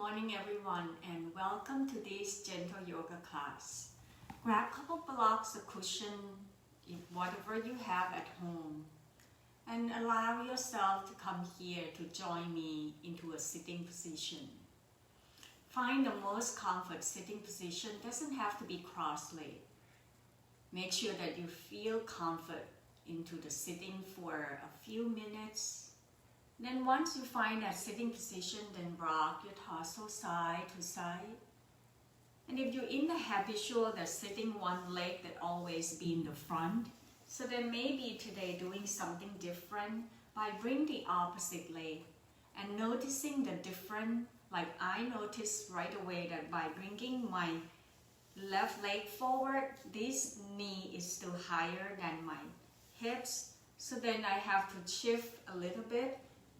Morning everyone, and welcome to this gentle yoga class. Grab a couple blocks of cushion, whatever you have at home, and allow yourself to come here to join me into a sitting position. Find the most comfort sitting position. Doesn't have to be cross-legged. Make sure that you feel comfort into the sitting for a few minutes. Then once you find that sitting position, then rock your torso side to side. And if you're in the habitual that sitting one leg that always be in the front, so then maybe today doing something different by bring the opposite leg and noticing the different, like I noticed right away that by bringing my left leg forward, this knee is still higher than my hips. So then I have to shift a little bit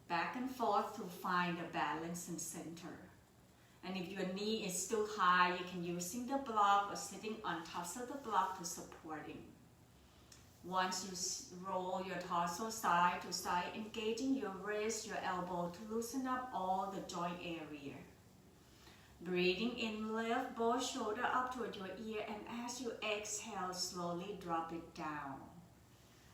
back and forth to find a balance and center. And if your knee is still high, you can using the block or sitting on top of the block to supporting. Once you roll your torso side to side, engaging your wrist, your elbow to loosen up all the joint area. Breathing in, lift both shoulders up toward your ear, and as you exhale, slowly drop it down.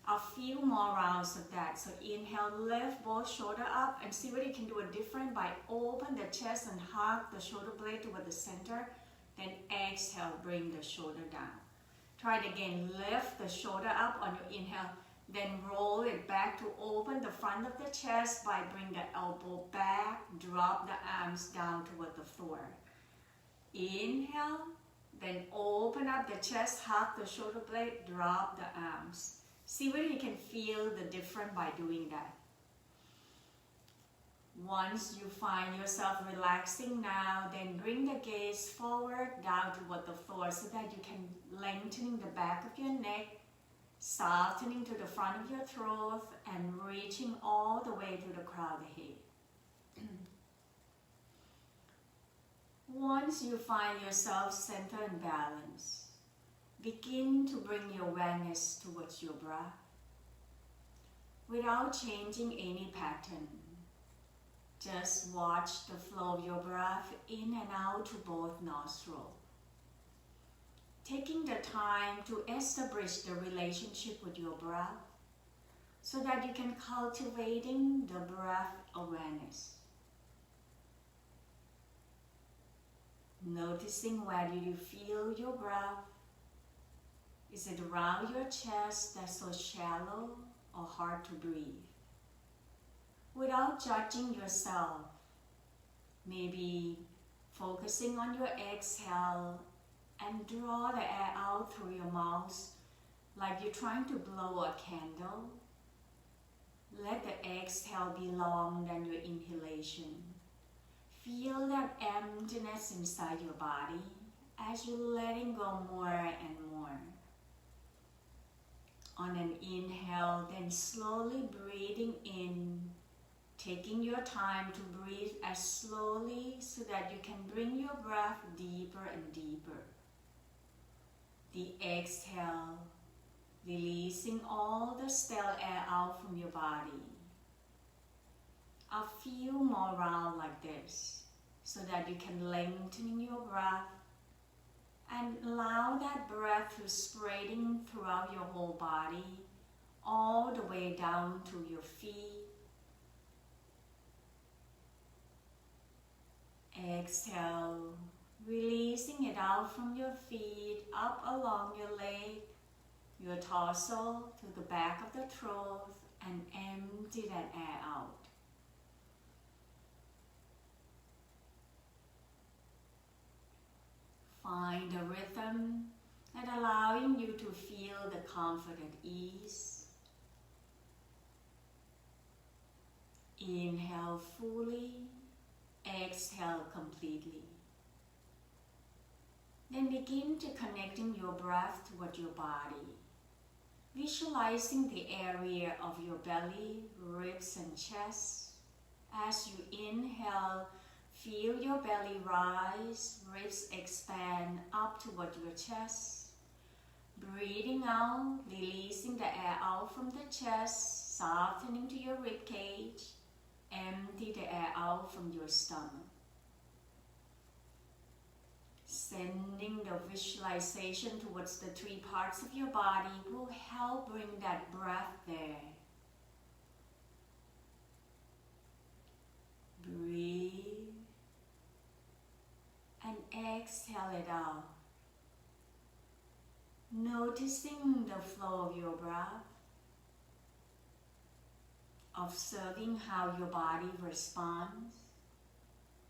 A few more rounds of that. So inhale, lift both shoulders up and see what you can do different by open the chest and hug the shoulder blade toward the center. Then exhale, bring the shoulder down. Try it again, lift the shoulder up on your inhale. Then roll it back to open the front of the chest by bring the elbow back, drop the arms down toward the floor. Inhale, then open up the chest, hug the shoulder blade, drop the arms. See whether you can feel the difference by doing that. Once you find yourself relaxing now, then bring the gaze forward down toward the floor so that you can lengthening the back of your neck, softening to the front of your throat, and reaching all the way to the crown of the head. Once you find yourself centered and balanced, begin to bring your awareness towards your breath without changing any pattern. Just watch the flow of your breath in and out to both nostrils. Taking the time to establish the relationship with your breath so that you can cultivating the breath awareness. Noticing where do you feel your breath. Is it around your chest that's so shallow or hard to breathe? Without judging yourself, maybe focusing on your exhale and draw the air out through your mouth like you're trying to blow a candle. Let the exhale be longer than your inhalation. Feel that emptiness inside your body as you're letting go more and more. On an inhale, then slowly breathing in, taking your time to breathe as slowly so that you can bring your breath deeper and deeper. The exhale, releasing all the stale air out from your body. A few more rounds like this so that you can lengthen your breath and allow that breath to spreading throughout your whole body, all the way down to your feet. Exhale, releasing it out from your feet, up along your leg, your torso to the back of the throat, and empty that air out. Find a rhythm that allowing you to feel the comfort and ease. Inhale fully, exhale completely. Then begin to connecting your breath toward your body. Visualizing the area of your belly, ribs and chest. As you inhale, feel your belly rise, ribs expand up toward your chest. Breathing out, releasing the air out from the chest, softening to your rib cage. Empty the air out from your stomach. Sending the visualization towards the three parts of your body will help bring that breath there. Breathe and exhale it out. Noticing the flow of your breath, observing how your body responds,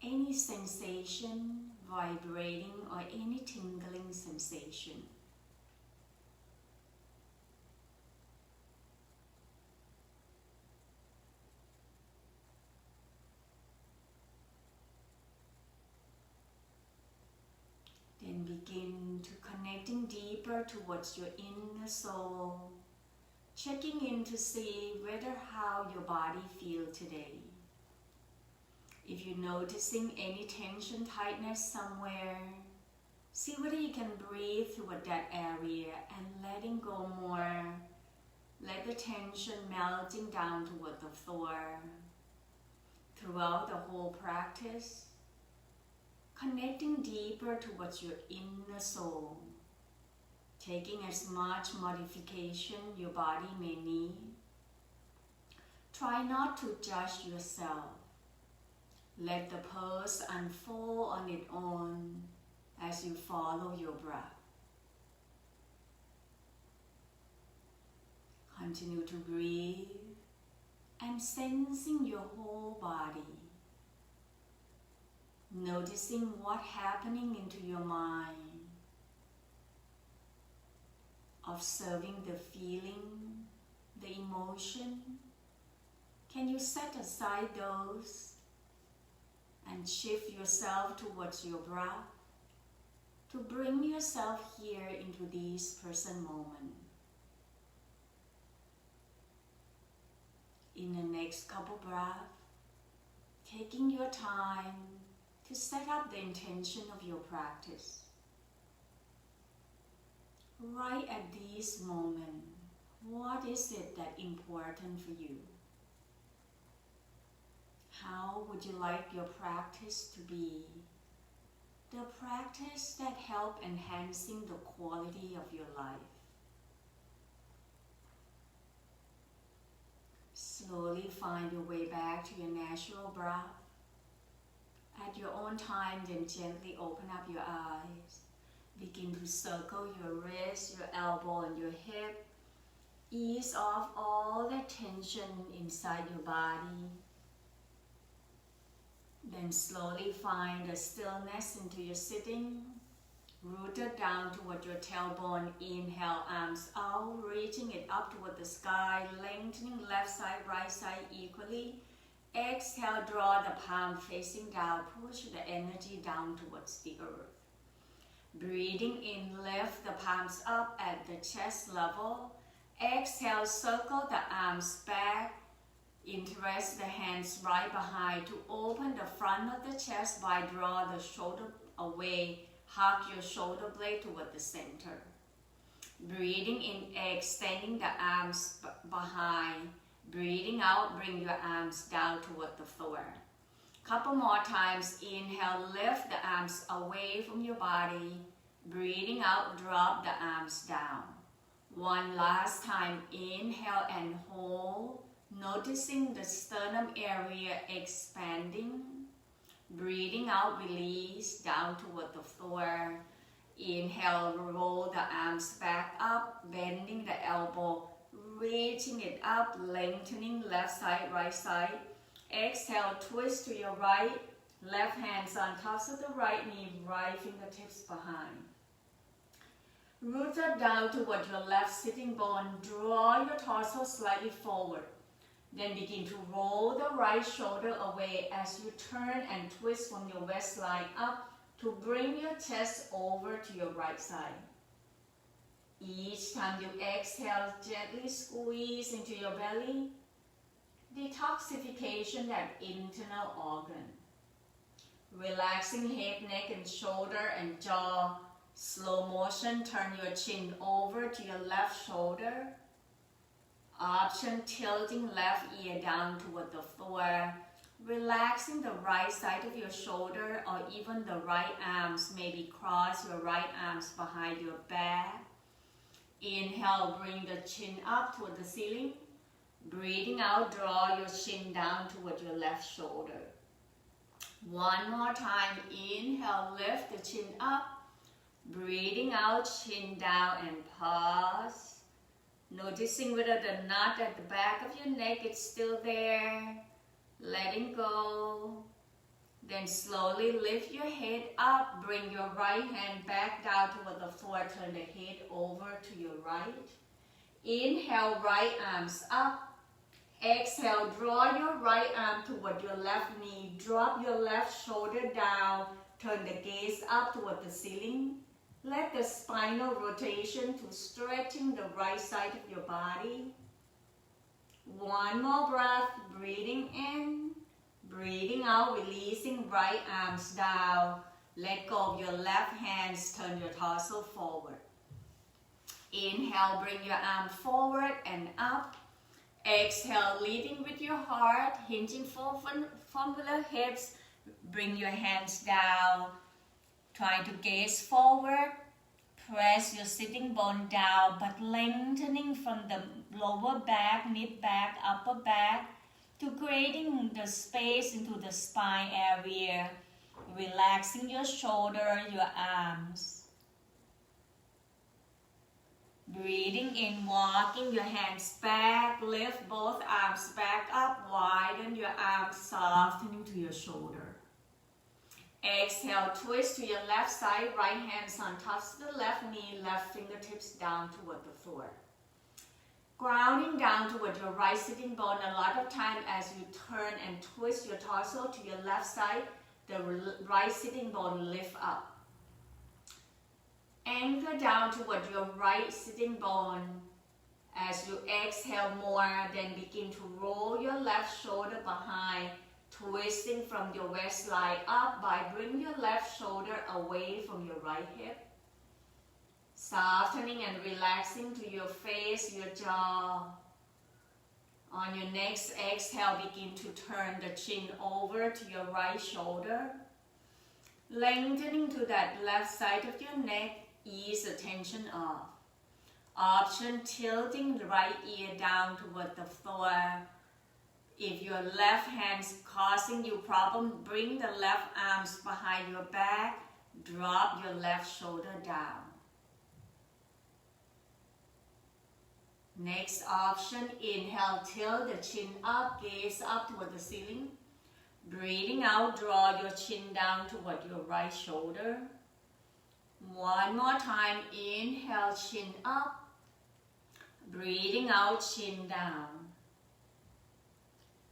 any sensation, vibrating or any tingling sensation. Then begin to connecting deeper towards your inner soul, checking in to see how your body feels today. If you're noticing any tension, tightness somewhere, see whether you can breathe toward that area and letting go more. Let the tension melting down toward the floor. Throughout the whole practice, connecting deeper towards your inner soul, taking as much modification your body may need. Try not to judge yourself. Let the pose unfold on its own as you follow your breath. Continue to breathe and sensing your whole body. Noticing what's happening into your mind. Observing the feeling, the emotion. Can you set aside those and shift yourself towards your breath to bring yourself here into this present moment? In the next couple breaths, taking your time to set up the intention of your practice. Right at this moment, what is it that's important for you? How would you like your practice to be? The practice that helps enhancing the quality of your life. Slowly find your way back to your natural breath. At your own time, then gently open up your eyes. Begin to circle your wrist, your elbow, and your hip. Ease off all the tension inside your body. Then slowly find a stillness into your sitting. Rooted down toward your tailbone. Inhale, arms out, reaching it up toward the sky, lengthening left side, right side equally. Exhale, draw the palm facing down, push the energy down towards the earth. Breathing in, lift the palms up at the chest level. Exhale, circle the arms back. Interest the hands right behind to open the front of the chest by draw the shoulder away. Hug your shoulder blade toward the center. Breathing in, extending the arms behind. Breathing out, bring your arms down toward the floor. Couple more times. Inhale, lift the arms away from your body. Breathing out, drop the arms down. One last time. Inhale and hold. Noticing the sternum area expanding. Breathing out, release down toward the floor. Inhale, roll the arms back up, bending the elbow, reaching it up, lengthening left side, right side. Exhale, twist to your right. Left hands on tops of the right knee, right fingertips behind. Rooted down toward your left sitting bone. Draw your torso slightly forward. Then begin to roll the right shoulder away as you turn and twist from your waistline up to bring your chest over to your right side. Each time you exhale, gently squeeze into your belly. Detoxification that internal organ. Relaxing head, neck, and shoulder and jaw. Slow motion, turn your chin over to your left shoulder. Option, tilting left ear down toward the floor. Relaxing the right side of your shoulder or even the right arms. Maybe cross your right arms behind your back. Inhale, bring the chin up toward the ceiling. Breathing out, draw your chin down toward your left shoulder. One more time, inhale, lift the chin up. Breathing out, chin down and pause. Noticing whether the knot at the back of your neck is still there. Letting go. Then slowly lift your head up. Bring your right hand back down toward the floor. Turn the head over to your right. Inhale, right arms up. Exhale, draw your right arm toward your left knee. Drop your left shoulder down. Turn the gaze up toward the ceiling. Let the spinal rotation to stretching the right side of your body. One more breath, breathing in, breathing out, releasing right arms down. Let go of your left hands, turn your torso forward. Inhale, bring your arm forward and up. Exhale, leading with your heart, hinging from the hips. Bring your hands down. Try to gaze forward. Press your sitting bone down, but lengthening from the lower back, mid back, upper back, to creating the space into the spine area. Relaxing your shoulder, your arms. Breathing in, walking your hands back, lift both arms back up, widen your arms, softening to your shoulder. Exhale, twist to your left side, right hands on top of the left knee, left fingertips down toward the floor. Grounding down toward your right sitting bone. A lot of time as you turn and twist your torso to your left side, the right sitting bone lift up. Anchor down toward your right sitting bone. As you exhale more, then begin to roll your left shoulder behind, twisting from your waistline up by bringing your left shoulder away from your right hip. Softening and relaxing to your face, your jaw. On your next exhale, begin to turn the chin over to your right shoulder. Lengthening to that left side of your neck, ease the tension off. Option, tilting the right ear down toward the floor. If your left hand's causing you problem, bring the left arms behind your back. Drop your left shoulder down. Next option, inhale, tilt the chin up, gaze up toward the ceiling. Breathing out, draw your chin down toward your right shoulder. One more time, inhale, chin up. Breathing out, chin down.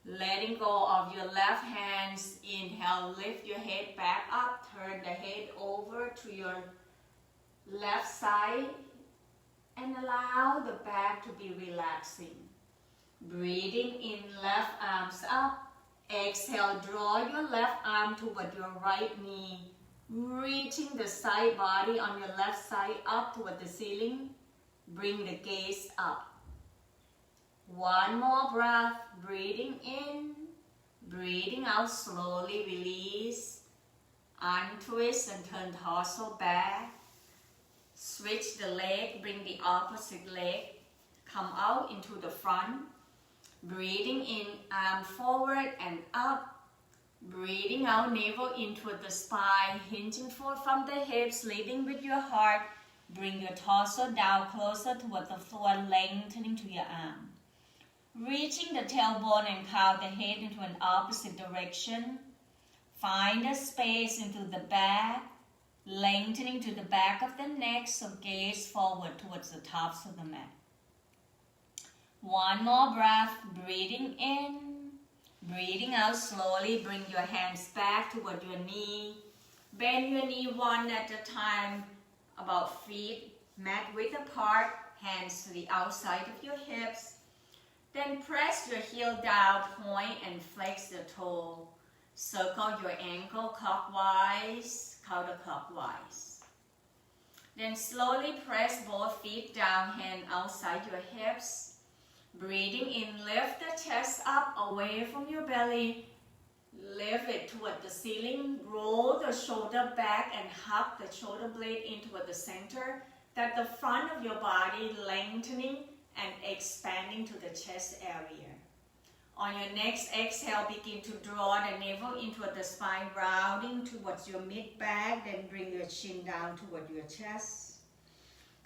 Letting go of your left hands, inhale, lift your head back up, turn the head over to your left side, and allow the back to be relaxing. Breathing in, left arms up. Exhale, draw your left arm toward your right knee, reaching the side body on your left side up toward the ceiling. Bring the gaze up. One more breath, breathing in, breathing out, slowly release. Untwist and turn torso back. Switch the leg, bring the opposite leg, come out into the front. Breathing in, arm forward and up. Breathing out, navel into the spine, hinging forward from the hips, leading with your heart. Bring your torso down closer toward the floor, lengthening to your arm. Reaching the tailbone and cow the head into an opposite direction. Find a space into the back, lengthening to the back of the neck, so gaze forward towards the tops of the mat. One more breath, breathing in, breathing out slowly. Bring your hands back toward your knee. Bend your knee one at a time, about feet mat width apart, hands to the outside of your hips. Then press your heel down, point and flex the toe. Circle your ankle clockwise, counterclockwise. Then slowly press both feet down, hand outside your hips. Breathing in, lift the chest up away from your belly. Lift it toward the ceiling. Roll the shoulder back and hug the shoulder blade in toward the center. That the front of your body lengthening and expanding to the chest area. On your next exhale, begin to draw the navel into the spine, rounding towards your mid-back. Then bring your chin down toward your chest.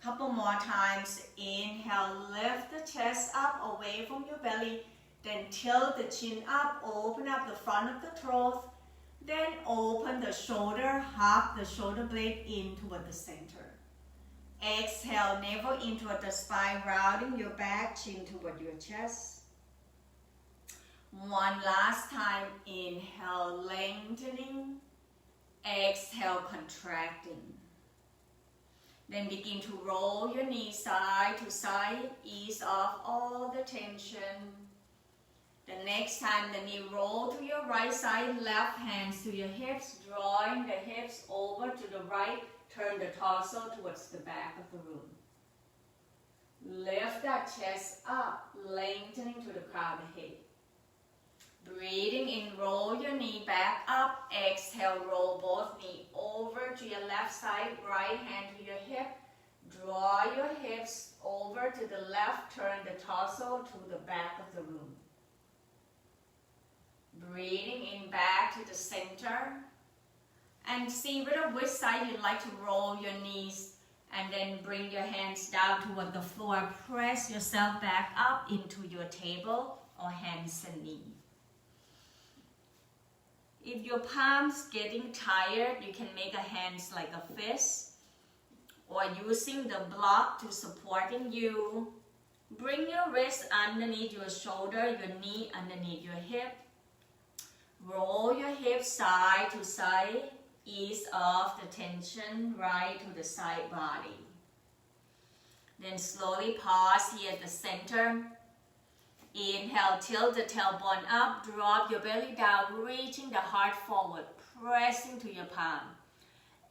Couple more times. Inhale, lift the chest up away from your belly. Then tilt the chin up, open up the front of the throat. Then open the shoulder, hug the shoulder blade in toward the center. Exhale, navel into the spine, rounding your back, chin toward your chest. One last time. Inhale, lengthening. Exhale, contracting. Then begin to roll your knees side to side. Ease off all the tension. The next time the knee roll to your right side, left hands to your hips, drawing the hips over to the right. Turn the torso towards the back of the room. Lift that chest up, lengthening to the crown of the head. Breathing in, roll your knee back up. Exhale, roll both knees over to your left side, right hand to your hip. Draw your hips over to the left, turn the torso to the back of the room. Breathing in back to the center. And see which side you'd like to roll your knees. And then bring your hands down toward the floor. Press yourself back up into your table or hands and knee. If your palms getting tired, you can make a hands like a fist. Or using the block to supporting you. Bring your wrist underneath your shoulder, your knee underneath your hip. Roll your hips side to side. Ease off the tension right to the side body. Then slowly pause here at the center. Inhale, tilt the tailbone up, drop your belly down, reaching the heart forward, pressing to your palm.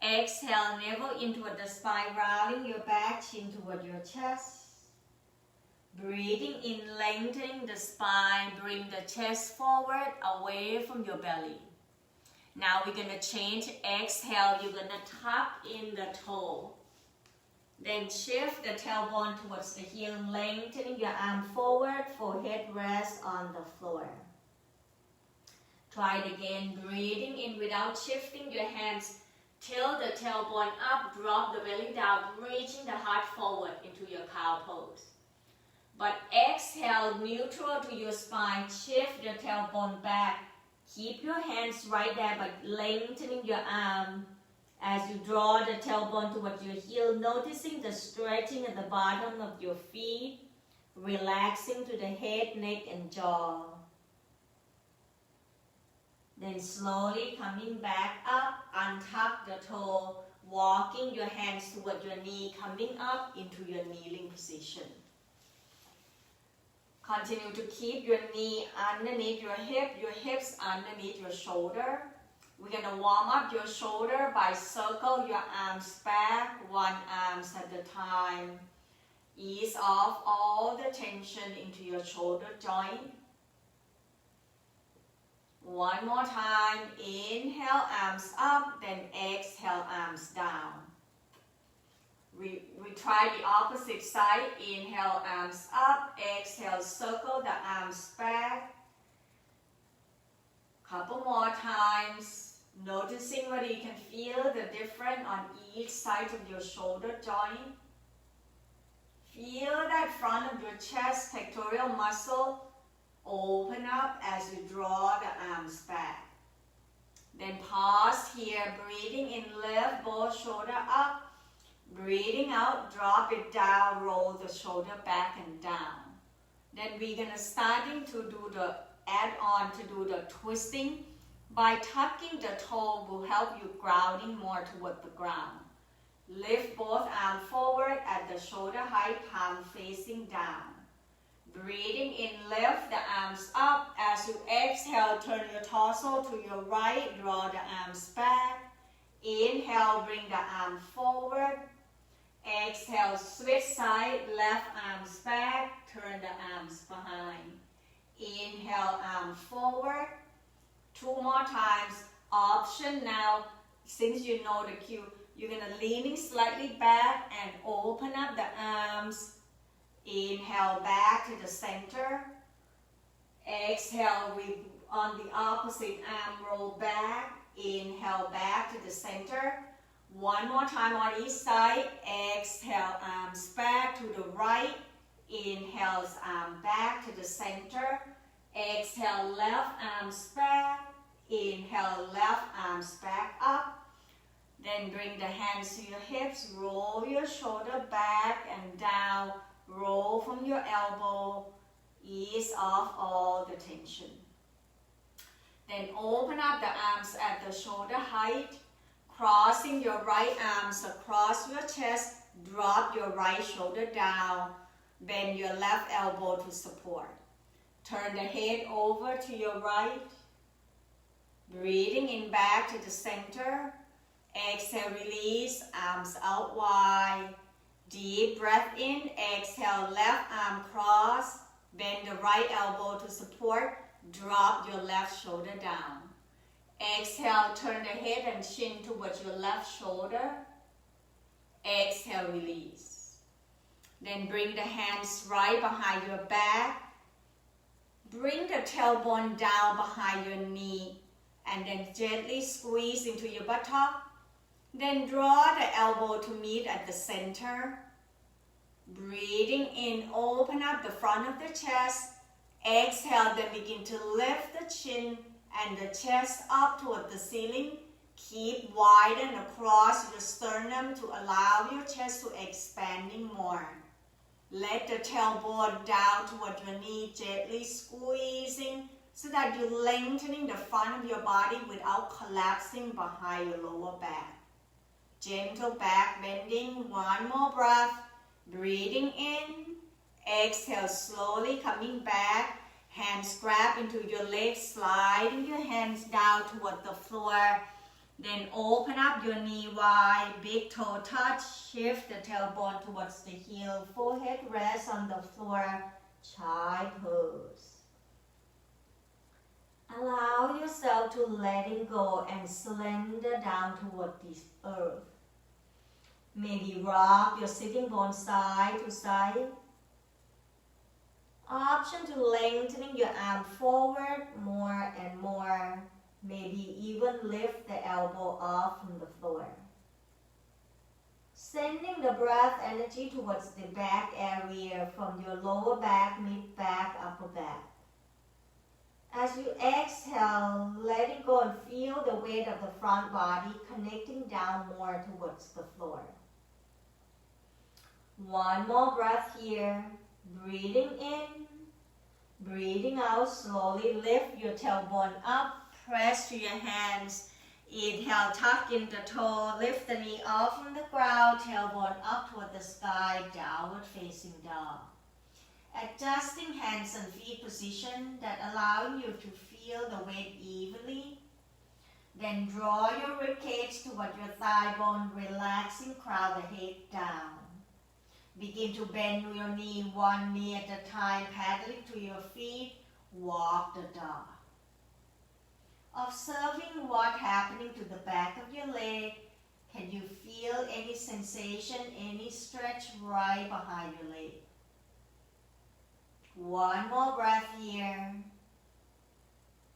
Exhale, navel into the spine, rounding your back, chin toward your chest. Breathing in, lengthening the spine, bring the chest forward, away from your belly. Now we're going to change. Exhale, you're going to tuck in the toe. Then shift the tailbone towards the heel, lengthening your arm forward, forehead rests on the floor. Try it again, breathing in without shifting your hands. Tilt the tailbone up, drop the belly down, reaching the heart forward into your cow pose. But exhale, neutral to your spine, shift your tailbone back. Keep your hands right there, but lengthening your arm as you draw the tailbone towards your heel, noticing the stretching at the bottom of your feet, relaxing to the head, neck, and jaw. Then slowly coming back up, untuck the toe, walking your hands toward your knee, coming up into your kneeling position. Continue to keep your knee underneath your hip, your hips underneath your shoulder. We're going to warm up your shoulder by circle your arms back, one arm at a time. Ease off all the tension into your shoulder joint. One more time. Inhale, arms up, then exhale, arms down. We try the opposite side. Inhale, arms up. Exhale, circle the arms back. Couple more times. Noticing whether you can feel the difference on each side of your shoulder joint. Feel that front of your chest, pectoral muscle, open up as you draw the arms back. Then pause here, breathing in, lift both shoulder up. Breathing out, drop it down, roll the shoulder back and down. Then we're going to starting to do the add-on to do the twisting. By tucking the toe will help you grounding more toward the ground. Lift both arms forward at the shoulder height, palm facing down. Breathing in, lift the arms up. As you exhale, turn your torso to your right, draw the arms back. Inhale, bring the arm forward. Exhale, switch side, left arms back, turn the arms behind. Inhale, arm forward. 2 more times. Option now, since you know the cue, you're going to leaning slightly back and open up the arms. Inhale back to the center. Exhale, on the opposite arm, roll back. Inhale back to the center. One more time on each side. Exhale, arms back to the right. Inhales, arm back to the center. Exhale, left arms back. Inhale, left arms back up. Then bring the hands to your hips. Roll your shoulder back and down. Roll from your elbow. Ease off all the tension. Then open up the arms at the shoulder height. Crossing your right arms across your chest. Drop your right shoulder down. Bend your left elbow to support. Turn the head over to your right. Breathing in back to the center. Exhale, release, arms out wide. Deep breath in. Exhale, left arm cross. Bend the right elbow to support. Drop your left shoulder down. Exhale, turn the head and chin towards your left shoulder. Exhale, release. Then bring the hands right behind your back. Bring the tailbone down behind your knee. And then gently squeeze into your buttock. Then draw the elbow to meet at the center. Breathing in, open up the front of the chest. Exhale, then begin to lift the chin and the chest up toward the ceiling. Keep widen across your sternum to allow your chest to expanding more. Let the tailbone down toward your knee, gently squeezing so that you're lengthening the front of your body without collapsing behind your lower back. Gentle back bending, one more breath. Breathing in, exhale slowly, coming back. Hands grab into your legs, sliding your hands down toward the floor. Then open up your knee wide, big toe touch, shift the tailbone towards the heel, forehead rest on the floor, child pose. Allow yourself to letting go and slender down toward the earth. Maybe rock your sitting bone side to side. Option to lengthening your arm forward more and more. Maybe even lift the elbow off from the floor. Sending the breath energy towards the back area from your lower back, mid back, upper back. As you exhale, letting go and feel the weight of the front body connecting down more towards the floor. One more breath here. Breathing in, breathing out slowly. Lift your tailbone up, press to your hands. Inhale, tuck in the toe, lift the knee off from the ground, tailbone up toward the sky, downward facing dog. Adjusting hands and feet position that allowing you to feel the weight evenly. Then draw your ribcage toward your thigh bone, relaxing, crown the head down. Begin to bend your knee, one knee at a time, paddling to your feet, walk the dog. Observing what's happening to the back of your leg. Can you feel any sensation, any stretch right behind your leg? One more breath here.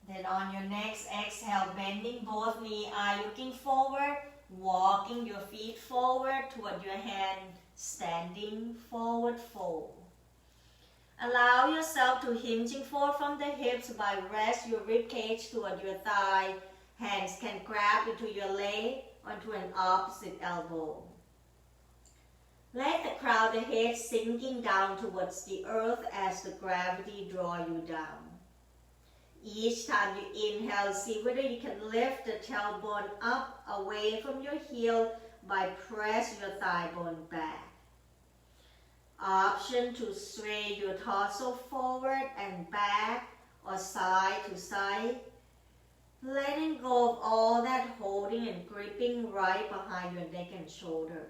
Then on your next exhale, bending both knees, eye looking forward, walking your feet forward toward your hand, standing forward fold. Allow yourself to hinging forward from the hips by rest your rib cage toward your thigh. Hands can grab into your leg onto an opposite elbow. Let the crown of the head sinking down towards the earth as the gravity draw you down. Each time you inhale, see whether you can lift the tailbone up away from your heel by press your thigh bone back. Option to sway your torso forward and back or side to side. Letting go of all that holding and gripping right behind your neck and shoulder.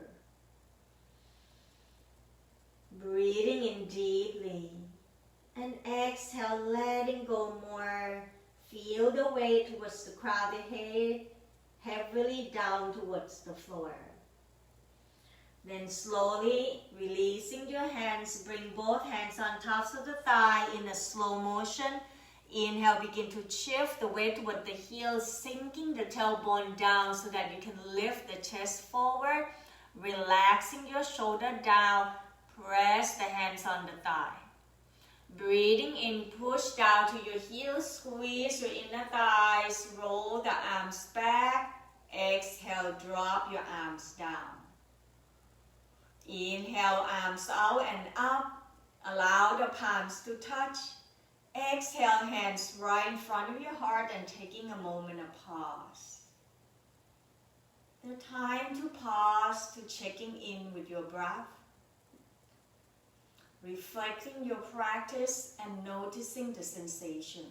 Breathing in deeply. And exhale, letting go more. Feel the your weight towards the crown of the head, heavily down towards the floor. Then slowly releasing your hands, bring both hands on tops of the thigh in a slow motion. Inhale, begin to shift the weight toward the heels, sinking the tailbone down so that you can lift the chest forward, relaxing your shoulder down, press the hands on the thigh. Breathing in, push down to your heels, squeeze your inner thighs, roll the arms back. Exhale, drop your arms down. Inhale, arms out and up. Allow the palms to touch. Exhale, hands right in front of your heart and taking a moment of pause. The time to pause, to checking in with your breath. Reflecting your practice and noticing the sensation.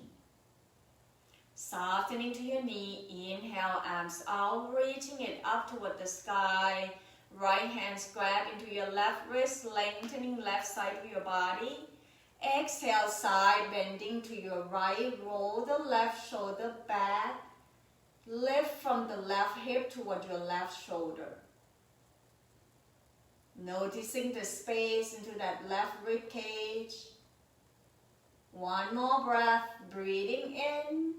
Softening to your knee, inhale, arms out, reaching it up toward the sky. Right hands grab into your left wrist, lengthening left side of your body. Exhale, side bending to your right, roll the left shoulder back. Lift from the left hip toward your left shoulder. Noticing the space into that left rib cage. One more breath, breathing in,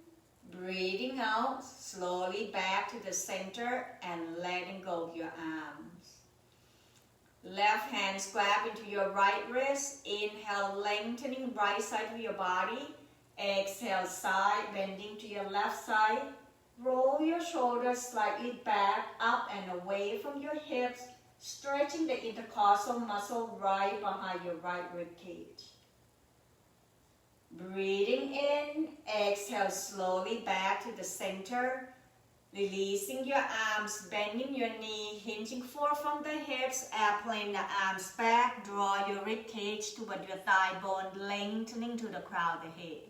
breathing out, slowly back to the center and letting go of your arms. Left hands grab into your right wrist. Inhale, lengthening right side of your body. Exhale, side bending to your left side. Roll your shoulders slightly back, up and away from your hips, stretching the intercostal muscle right behind your right rib cage. Breathing in, exhale slowly back to the center. Releasing your arms, bending your knee, hinging forward from the hips, airplane the arms back, draw your rib cage toward your thigh bone, lengthening to the crown of the head.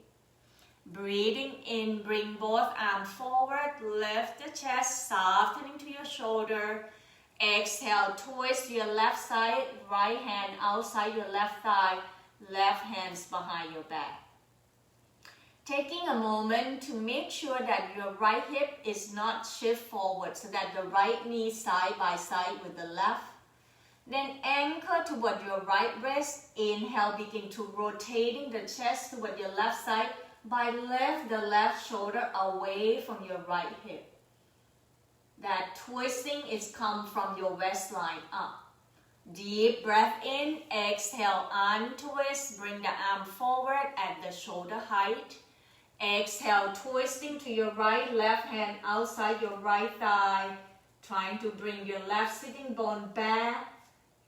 Breathing in, bring both arms forward, lift the chest, softening to your shoulder. Exhale, twist your left side, right hand outside your left thigh, left hands behind your back. Taking a moment to make sure that your right hip is not shift forward so that the right knee side by side with the left. Then anchor toward your right wrist. Inhale, begin to rotating the chest toward your left side by lift the left shoulder away from your right hip. That twisting is come from your waistline up. Deep breath in, exhale, untwist, bring the arm forward at the shoulder height. Exhale, twisting to your right, left hand outside your right thigh, trying to bring your left sitting bone back.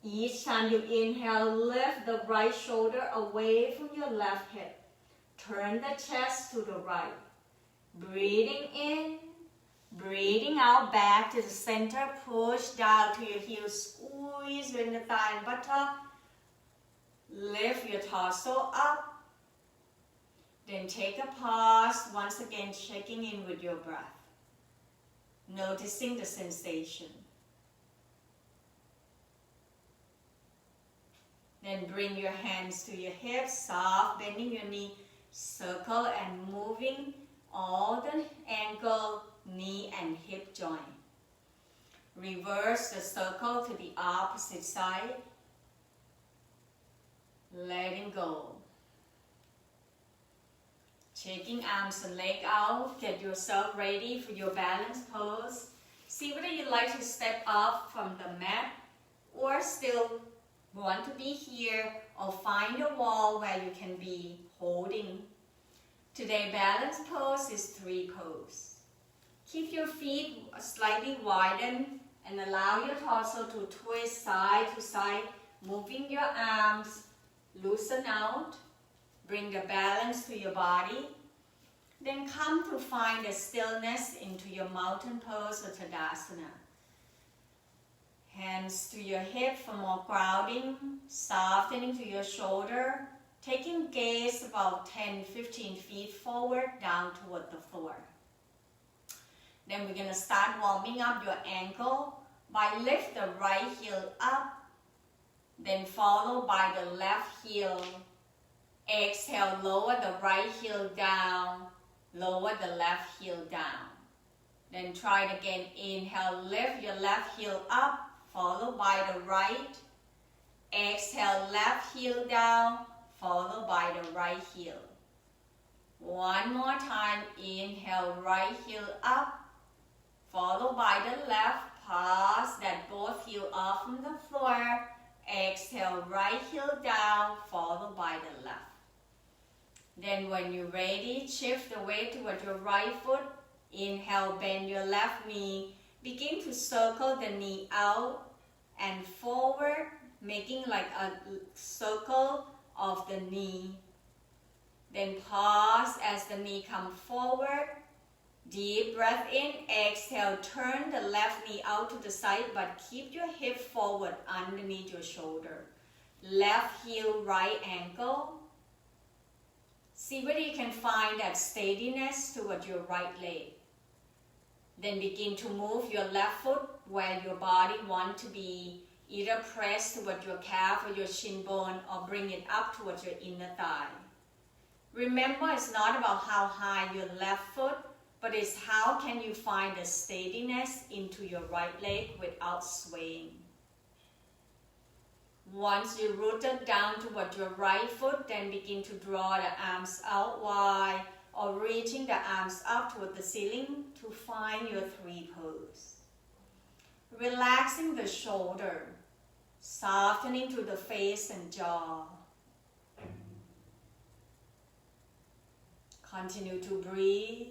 Each time you inhale, lift the right shoulder away from your left hip. Turn the chest to the right. Breathing in, breathing out back to the center. Push down to your heels, squeeze your inner thigh and buttock. Lift your torso up. Then take a pause, once again checking in with your breath. Noticing the sensation. Then bring your hands to your hips, soft, bending your knee, circle and moving all the ankle, knee and hip joint. Reverse the circle to the opposite side. Letting go. Shaking arms and leg out, get yourself ready for your balance pose. See whether you'd like to step up from the mat or still want to be here or find a wall where you can be holding. Today balance pose is 3 pose. Keep your feet slightly widened and allow your torso to twist side to side, moving your arms, loosen out. Bring the balance to your body. Then come to find a stillness into your mountain pose or Tadasana. Hands to your hip for more grounding, softening to your shoulder, taking gaze about 10-15 feet forward down toward the floor. Then we're going to start warming up your ankle by lift the right heel up, then followed by the left heel. Exhale, lower the right heel down. Lower the left heel down. Then try it again. Inhale, lift your left heel up, followed by the right. Exhale, left heel down, followed by the right heel. One more time. Inhale, right heel up, followed by the left. Pause that both heel off from the floor. Exhale, right heel down, followed by the left. Then when you're ready, shift the weight toward your right foot. Inhale, bend your left knee. Begin to circle the knee out and forward, making like a circle of the knee. Then pause as the knee comes forward. Deep breath in, exhale, turn the left knee out to the side, but keep your hip forward underneath your shoulder. Left heel, right ankle. See whether you can find that steadiness toward your right leg. Then begin to move your left foot where your body wants to be, either press toward your calf or your shin bone or bring it up towards your inner thigh. Remember, it's not about how high your left foot, but it's how can you find the steadiness into your right leg without swaying. Once you rooted down toward your right foot, then begin to draw the arms out wide or reaching the arms up toward the ceiling to find your three pose. Relaxing the shoulder, softening to the face and jaw. Continue to breathe.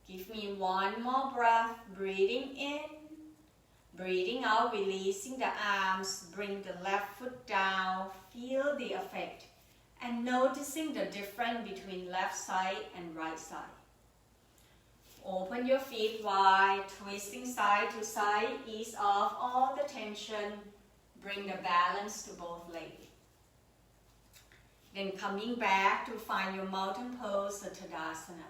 Give me one more breath, breathing in, breathing out, releasing the arms, bring the left foot down, feel the effect, and noticing the difference between left side and right side. Open your feet wide, twisting side to side, ease off all the tension, bring the balance to both legs. Then coming back to find your mountain pose or Tadasana.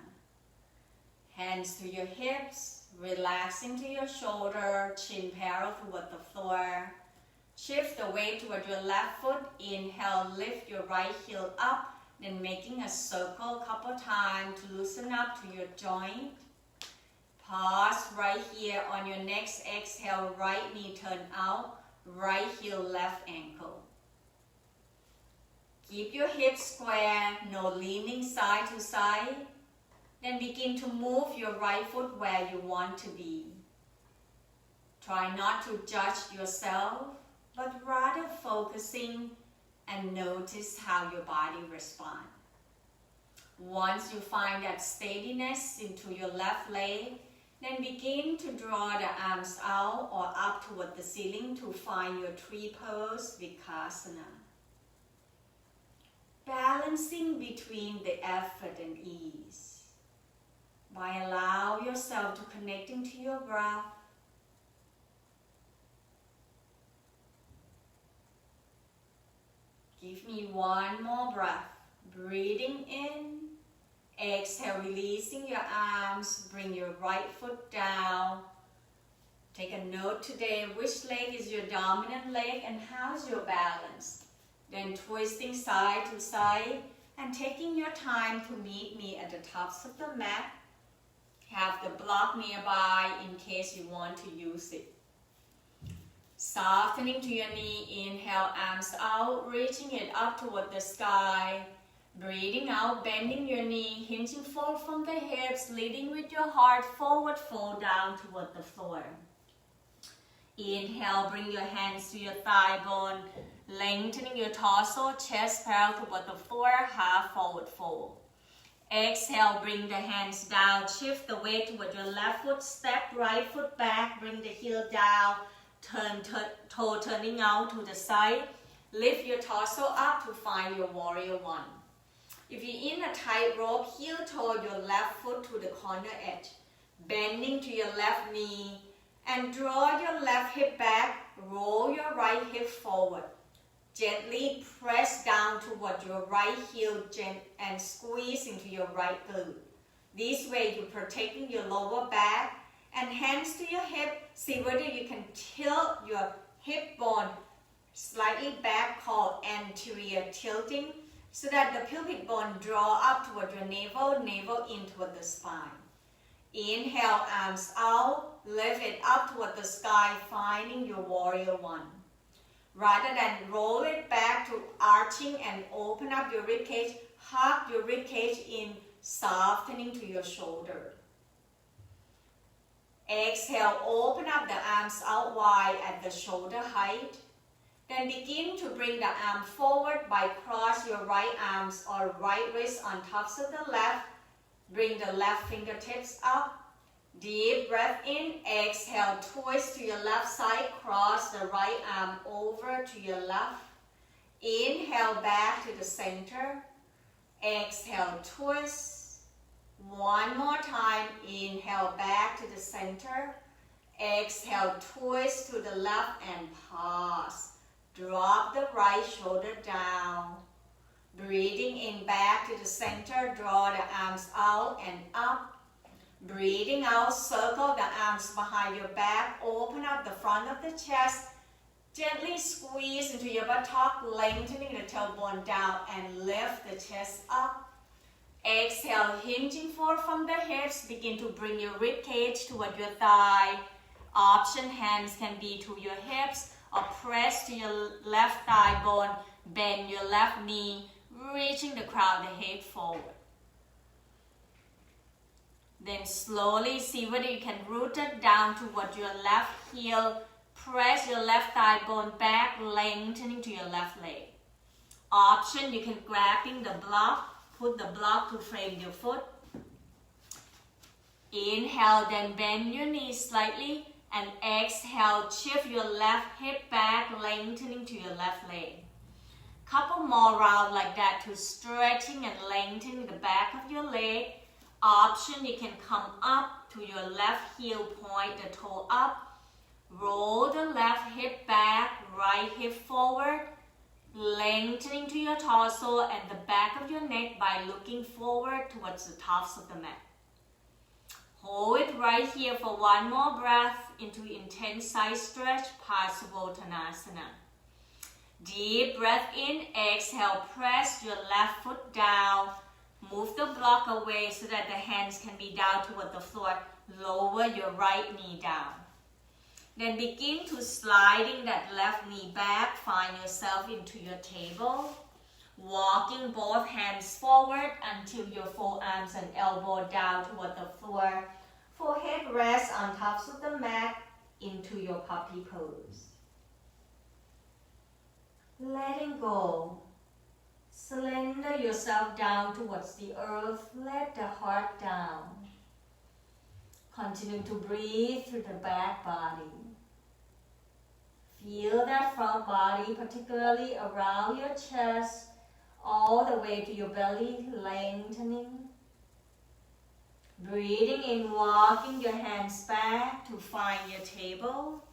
Hands to your hips, relaxing to your shoulder, chin parallel toward the floor. Shift the weight toward your left foot. Inhale, lift your right heel up, then making a circle a couple times to loosen up to your joint. Pause right here on your next exhale, right knee turn out, right heel, left ankle. Keep your hips square, no leaning side to side. Then begin to move your right foot where you want to be. Try not to judge yourself, but rather focusing and notice how your body responds. Once you find that steadiness into your left leg, then begin to draw the arms out or up toward the ceiling to find your tree pose, Vipassana. Balancing between the effort and ease. By allow yourself to connecting to your breath. Give me one more breath. Breathing in. Exhale, releasing your arms. Bring your right foot down. Take a note today, which leg is your dominant leg and how's your balance. Then twisting side to side and taking your time to meet me at the tops of the mat. Have the block nearby in case you want to use it. Softening to your knee, inhale, arms out, reaching it up toward the sky. Breathing out, bending your knee, hinging forward from the hips, leading with your heart forward, fold down toward the floor. Inhale, bring your hands to your thigh bone, lengthening your torso, chest parallel toward the floor, half forward fold. Exhale, bring the hands down, shift the weight toward your left foot, step right foot back, bring the heel down, turn toe turning out to the side, lift your torso up to find your warrior one. If you're in a tight rope, heel toe your left foot to the corner edge, bending to your left knee, and draw your left hip back, roll your right hip forward. Gently press down toward your right heel and squeeze into your right glute. This way you're protecting your lower back and hands to your hip. See whether you can tilt your hip bone slightly back, called anterior tilting. so that the pubic bone draw up toward your navel, navel in toward the spine. Inhale, arms out, lift it up toward the sky, finding your warrior one. Rather than roll it back to arching and open up your ribcage, hug your ribcage in, softening to your shoulder. Exhale, open up the arms out wide at the shoulder height. Then begin to bring the arm forward by cross your right arms or right wrist on tops of the left. Bring the left fingertips up. Deep breath in. Exhale, twist to your left side. Cross the right arm over to your left. Inhale back to the center. Exhale, twist. One more time. Inhale back to the center. Exhale, twist to the left and pause. Drop the right shoulder down. Breathing in back to the center, draw the arms out and up. Breathing out, circle the arms behind your back, open up the front of the chest. Gently squeeze into your buttock, lengthening the tailbone down and lift the chest up. Exhale, hinging forward from the hips, begin to bring your rib cage toward your thigh. Option hands can be to your hips, or press to your left thigh bone, bend your left knee, reaching the crown of the head forward. Then slowly see whether you can root it down toward your left heel. Press your left thigh bone back, lengthening to your left leg. Option, you can grabbing the block, put the block to frame your foot. Inhale, then bend your knees slightly. And exhale, shift your left hip back, lengthening to your left leg. Couple more rounds like that to stretching and lengthening the back of your leg. Option, you can come up to your left heel, point the toe up. Roll the left hip back, right hip forward. Lengthening to your torso and the back of your neck by looking forward towards the tops of the mat. Hold it right here for one more breath into intense side stretch, Parsvottanasana. Deep breath in, exhale, press your left foot down. Move the block away so that the hands can be down toward the floor. Lower your right knee down. Then begin to sliding that left knee back. Find yourself into your table. Walking both hands forward until your forearms and elbow down toward the floor. Forehead rests on tops of the mat into your puppy pose. Letting go. Slender yourself down towards the earth. Let the heart down. Continue to breathe through the back body. Feel that front body, particularly around your chest, all the way to your belly, lengthening. Breathing in, walking your hands back to find your table.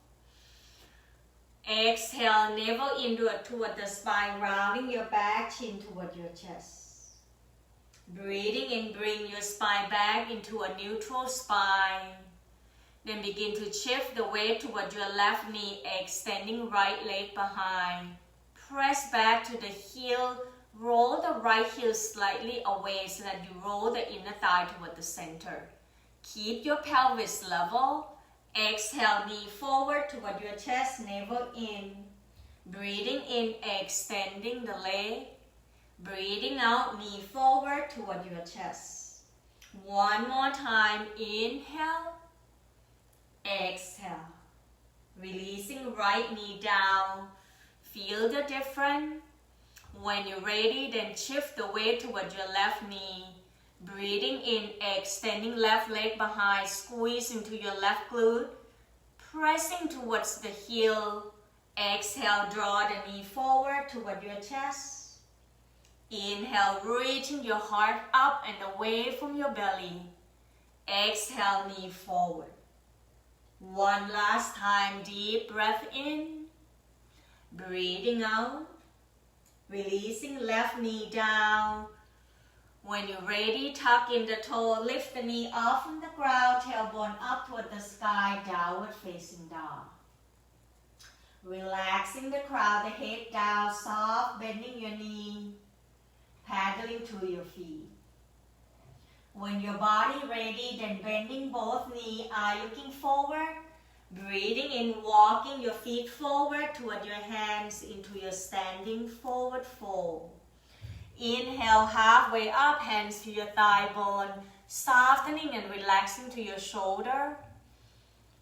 Exhale, navel inward toward the spine, rounding your back, chin toward your chest. Breathing in, bring your spine back into a neutral spine. Then begin to shift the weight toward your left knee, extending right leg behind. Press back to the heel. Roll the right heel slightly away so that you roll the inner thigh toward the center. Keep your pelvis level. Exhale, knee forward toward your chest, navel in. Breathing in, extending the leg. Breathing out, knee forward toward your chest. One more time, inhale. Exhale. Releasing right knee down. Feel the difference. When you're ready, then shift the weight toward your left knee. Breathing in, extending left leg behind, squeeze into your left glute. Pressing towards the heel. Exhale, draw the knee forward toward your chest. Inhale, reaching your heart up and away from your belly. Exhale, knee forward. One last time, deep breath in. Breathing out. Releasing left knee down. When you're ready, tuck in the toe, lift the knee off from the ground, tailbone up toward the sky, downward facing dog. Relaxing the crown, the head down, soft, bending your knee. paddling to your feet. When your body ready, then bending both knees, eye looking forward. Breathing in, walking your feet forward toward your hands into your standing forward fold. Inhale, halfway up, hands to your thigh bone, softening and relaxing to your shoulder.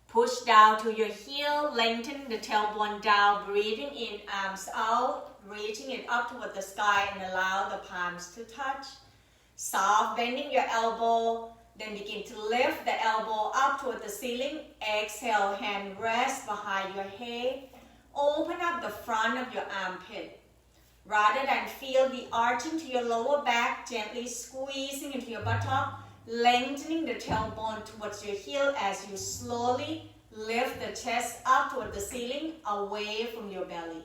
Push down to your heel, lengthening the tailbone down, breathing in, arms out, reaching it up toward the sky and allow the palms to touch. Soft, bending your elbow, then begin to lift the elbow up toward the ceiling. Exhale, hand rest behind your head. Open up the front of your armpit. Rather than feel the arching to your lower back, gently squeezing into your buttock, lengthening the tailbone towards your heel as you slowly lift the chest up toward the ceiling, away from your belly.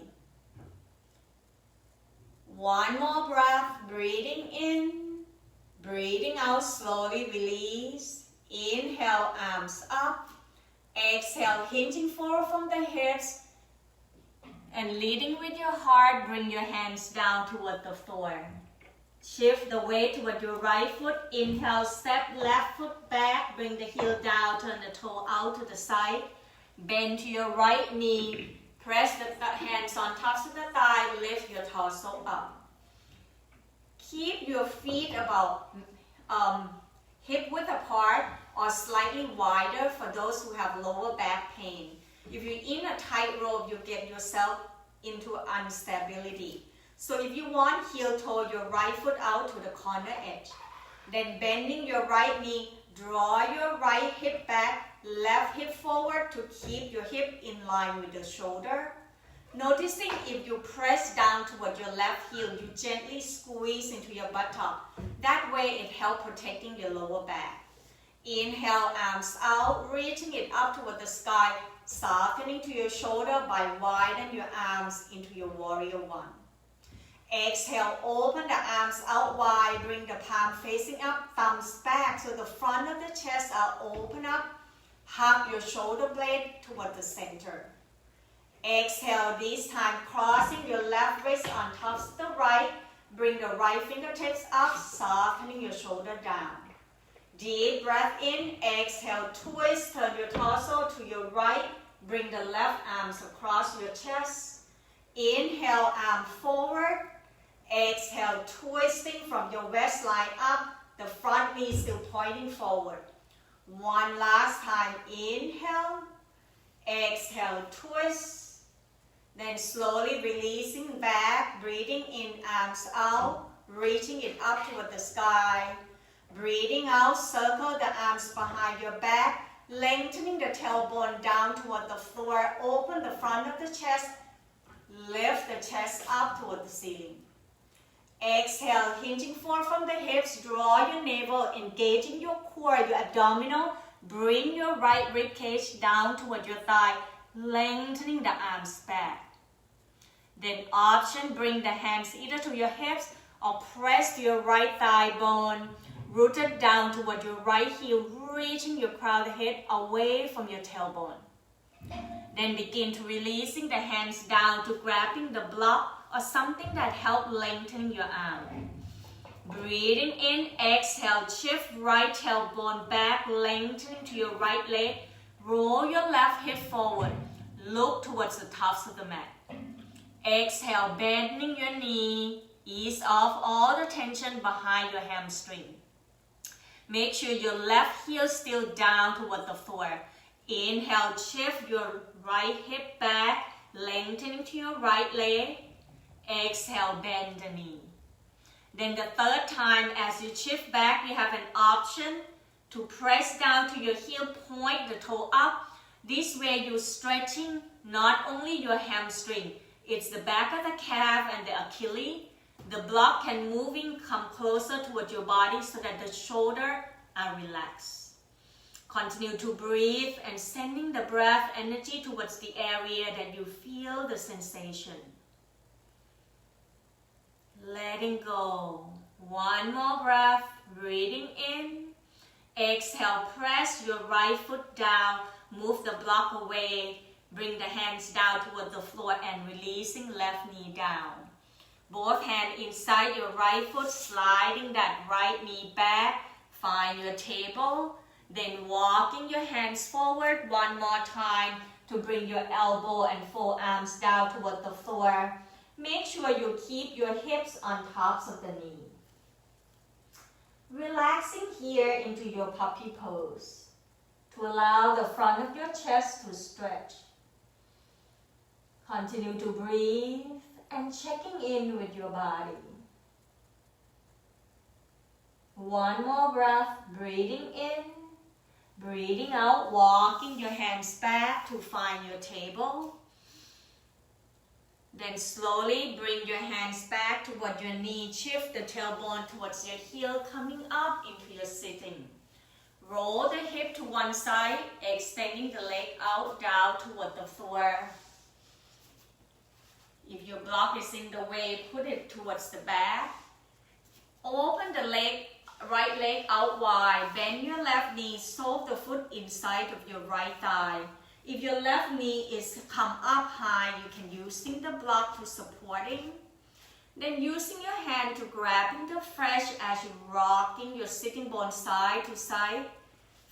One more breath, breathing in. Breathing out, slowly release. Inhale, arms up. Exhale, hinging forward from the hips. And leading with your heart, bring your hands down toward the floor. Shift the weight toward your right foot. Inhale, step left foot back. Bring the heel down, turn the toe out to the side. Bend to your right knee. Press the hands on top of the thigh. Lift your torso up. Keep your feet about hip width apart or slightly wider for those who have lower back pain. If you're in a tight rope, you get yourself into instability. So if you want, heel toe your right foot out to the corner edge. Then bending your right knee, draw your right hip back, left hip forward to keep your hip in line with the shoulder. Noticing if you press down toward your left heel, you gently squeeze into your buttock. That way it helps protecting your lower back. Inhale, arms out, reaching it up toward the sky, softening to your shoulder by widening your arms into your warrior one. Exhale, open the arms out wide, bring the palm facing up, thumbs back so the front of the chest are open up. Hug your shoulder blade toward the center. Exhale, this time crossing your left wrist on top of the right. Bring the right fingertips up, softening your shoulder down. Deep breath in, exhale, twist, turn your torso to your right. Bring the left arms across your chest. Inhale, arm forward. Exhale, twisting from your waistline up. The front knee still pointing forward. One last time, inhale. Exhale, twist. Then slowly releasing back, breathing in, arms out, reaching it up toward the sky. Breathing out, circle the arms behind your back, lengthening the tailbone down toward the floor. Open the front of the chest, lift the chest up toward the ceiling. Exhale, hinging forward from the hips, draw your navel, engaging your core, your abdominal. Bring your right rib cage down toward your thigh, lengthening the arms back. Then option, bring the hands either to your hips or press your right thigh bone, rooted down toward your right heel, reaching your crown head away from your tailbone. Then begin to releasing the hands down to grabbing the block or something that helps lengthen your arm. Breathing in, exhale, shift right tailbone back, lengthening to your right leg. Roll your left hip forward. Look towards the tops of the mat. Exhale, bending your knee. Ease off all the tension behind your hamstring. Make sure your left heel still down toward the floor. Inhale, shift your right hip back, lengthening to your right leg. Exhale, bend the knee. Then the third time, as you shift back, you have an option to press down to your heel, point the toe up. This way you're stretching not only your hamstring, it's the back of the calf and the Achilles. The block can come closer toward your body so that the shoulder are relaxed. Continue to breathe and sending the breath energy towards the area that you feel the sensation. Letting go. One more breath, breathing in. Exhale, press your right foot down, move the block away. Bring the hands down toward the floor and releasing left knee down. Both hands inside your right foot, sliding that right knee back. Find your table. Then walking your hands forward one more time to bring your elbow and forearms down toward the floor. Make sure you keep your hips on tops of the knee. Relaxing here into your puppy pose to allow the front of your chest to stretch. Continue to breathe and checking in with your body. One more breath, breathing in, breathing out, walking your hands back to find your table. Then slowly bring your hands back toward your knee. Shift the tailbone towards your heel, coming up into your sitting. Roll the hip to one side, extending the leg out, down toward the floor. If your block is in the way, put it towards the back. Open the leg, right leg out wide. Bend your left knee, soak the foot inside of your right thigh. If your left knee is come up high, you can using the block to supporting. Then using your hand to grabbing the flesh as you're rocking your sitting bone side to side.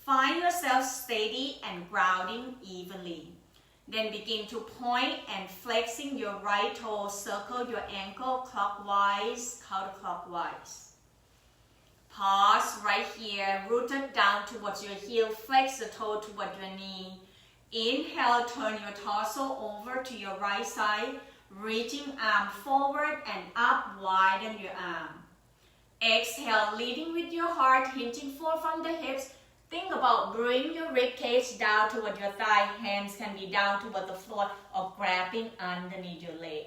Find yourself steady and grounding evenly. Then begin to point and flexing your right toe, circle your ankle clockwise, counterclockwise. Pause right here, rooted down towards your heel, flex the toe toward your knee. Inhale, turn your torso over to your right side, reaching arm forward and up, widen your arm. Exhale, leading with your heart, hinging forward from the hips. Think about bring your rib cage down toward your thigh. Hands can be down toward the floor or grabbing underneath your leg.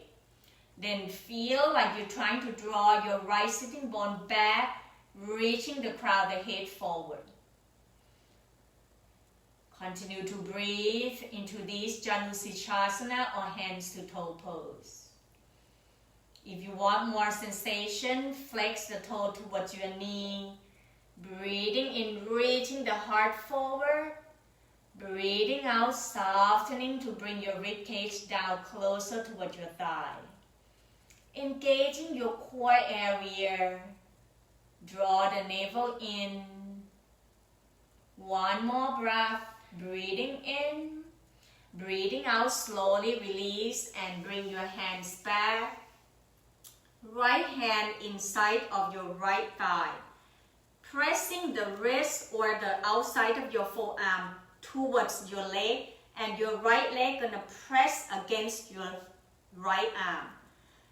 Then feel like you're trying to draw your right sitting bone back, reaching the crown of the head forward. Continue to breathe into this Janusirsasana or hands to toe pose. If you want more sensation, flex the toe towards your knee. Breathing in, reaching the heart forward. Breathing out, softening to bring your rib cage down closer toward your thigh. Engaging your core area. Draw the navel in. One more breath. Breathing in. Breathing out, slowly release and bring your hands back. Right hand inside of your right thigh. Pressing the wrist or the outside of your forearm towards your leg, and your right leg gonna press against your right arm.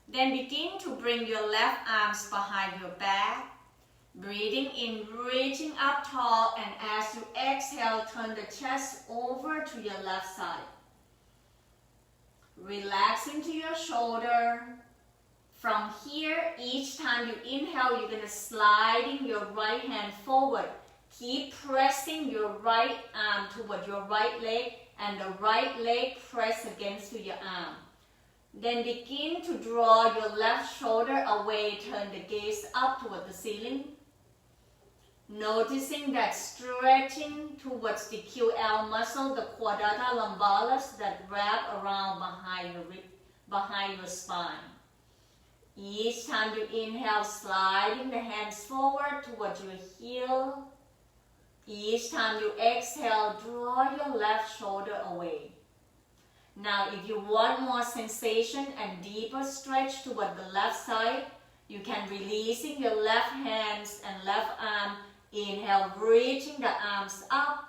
Then begin to bring your left arms behind your back. Breathing in, reaching up tall, and as you exhale, turn the chest over to your left side. Relax into your shoulder. From here, each time you inhale, you're gonna sliding your right hand forward. Keep pressing your right arm toward your right leg, and the right leg press against your arm. Then begin to draw your left shoulder away, turn the gaze up toward the ceiling. Noticing that stretching towards the QL muscle, the quadrata lumbalis that wrap around behind your spine. Each time you inhale, sliding the hands forward towards your heel. Each time you exhale, draw your left shoulder away. Now, if you want more sensation and deeper stretch toward the left side, you can releasing your left hands and left arm. Inhale, reaching the arms up.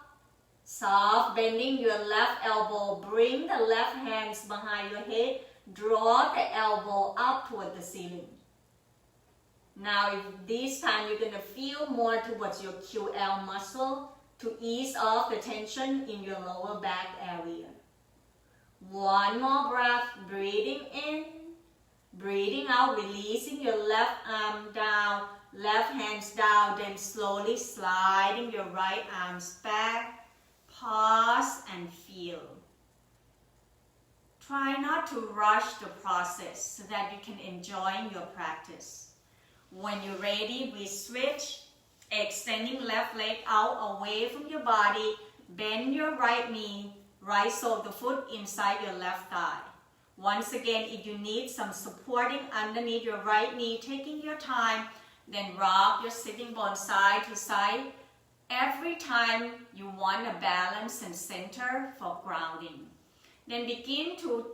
Soft, bending your left elbow. Bring the left hands behind your head. Draw the elbow up toward the ceiling. Now, if this time you're going to feel more towards your QL muscle to ease off the tension in your lower back area. One more breath, breathing in, breathing out, releasing your left arm down, left hands down, then slowly sliding your right arms back. Pause and feel. Try not to rush the process so that you can enjoy your practice. When you're ready, we switch, extending left leg out away from your body, bend your right knee, right sole of the foot inside your left thigh. Once again, if you need some supporting underneath your right knee, taking your time, then rock your sitting bone side to side. Every time you want a balance and center for grounding. Then begin to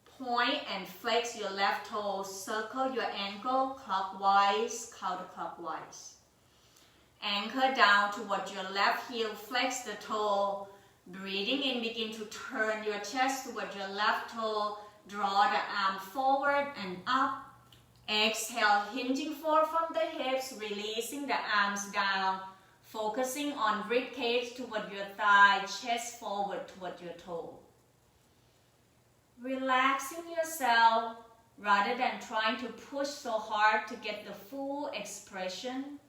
point and flex your left toe, circle your ankle clockwise, counterclockwise. Anchor down toward your left heel, flex the toe. Breathing in, begin to turn your chest toward your left toe. Draw the arm forward and up. Exhale, hinging forward from the hips, releasing the arms down. Focusing on rib cage toward your thigh, chest forward toward your toe. Relaxing yourself rather than trying to push so hard to get the full expression.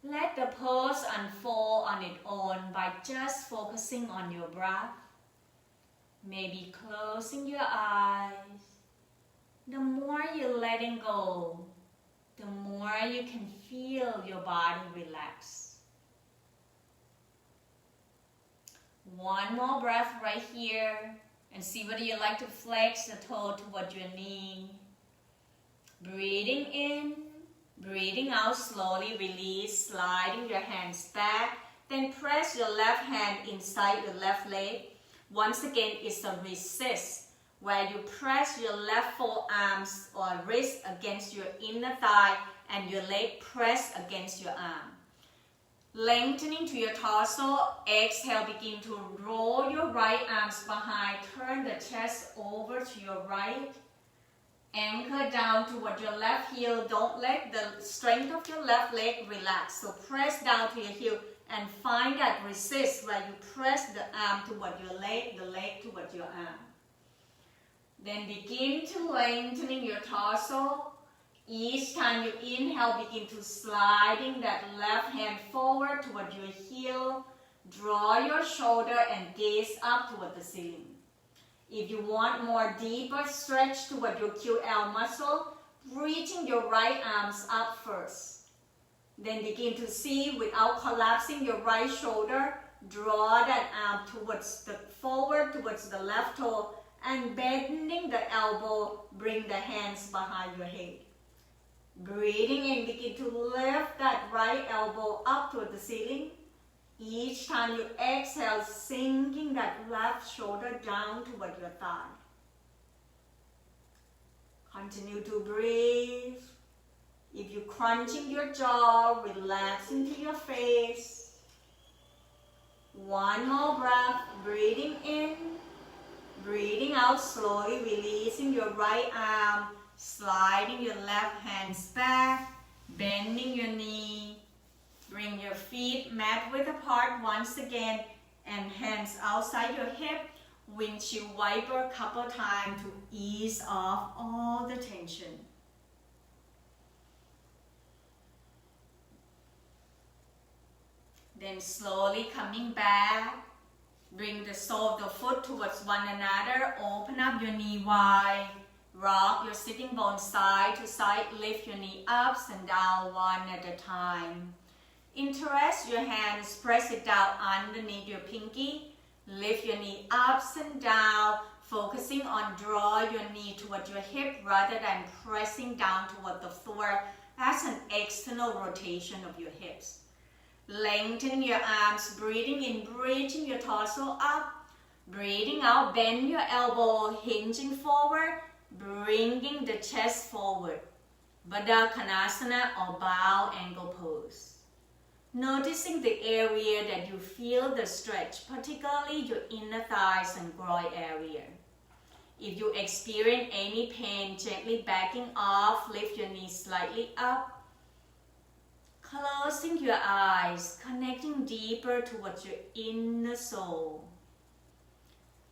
Let the pose unfold on its own by just focusing on your breath. Maybe closing your eyes. The more you're letting go, the more you can feel your body relax. One more breath right here, and see whether you like to flex the toe toward your knee. Breathing in, breathing out slowly, release, sliding your hands back. Then press your left hand inside your left leg. Once again, it's a resist, where you press your left forearms or wrist against your inner thigh and your leg press against your arm. Lengthening to your torso, exhale, begin to roll your right arms behind, turn the chest over to your right. Anchor down toward your left heel, don't let the strength of your left leg relax. So press down to your heel and find that resist where you press the arm toward your leg, the leg toward your arm. Then begin to lengthening your torso. Each time you inhale, begin to sliding that left hand forward toward your heel. Draw your shoulder and gaze up toward the ceiling. If you want more deeper stretch toward your QL muscle, reaching your right arms up first. Then begin to see without collapsing your right shoulder, draw that arm towards the forward towards the left toe and bending the elbow, bring the hands behind your head. Breathing in, begin to lift that right elbow up toward the ceiling. Each time you exhale, sinking that left shoulder down toward your thigh. Continue to breathe. If you're crunching your jaw, relax into your face. One more breath, breathing in, breathing out slowly, releasing your right arm, sliding your left hands back, bending your knee. Bring your feet mat width apart once again and hands outside your hip. Windshield wiper a couple times to ease off all the tension. Then slowly coming back, bring the sole of the foot towards one another, open up your knee wide, rock your sitting bone side to side, lift your knee ups and down one at a time. Interlace your hands, press it down underneath your pinky, lift your knee ups and down, focusing on draw your knee toward your hip rather than pressing down toward the floor as an external rotation of your hips. Lengthen your arms, breathing in, bridging your torso up. Breathing out, bend your elbow, hinging forward, bringing the chest forward. Baddha Konasana or bow angle pose. Noticing the area that you feel the stretch, particularly your inner thighs and groin area. If you experience any pain, gently backing off, lift your knees slightly up. Closing your eyes, connecting deeper towards your inner soul.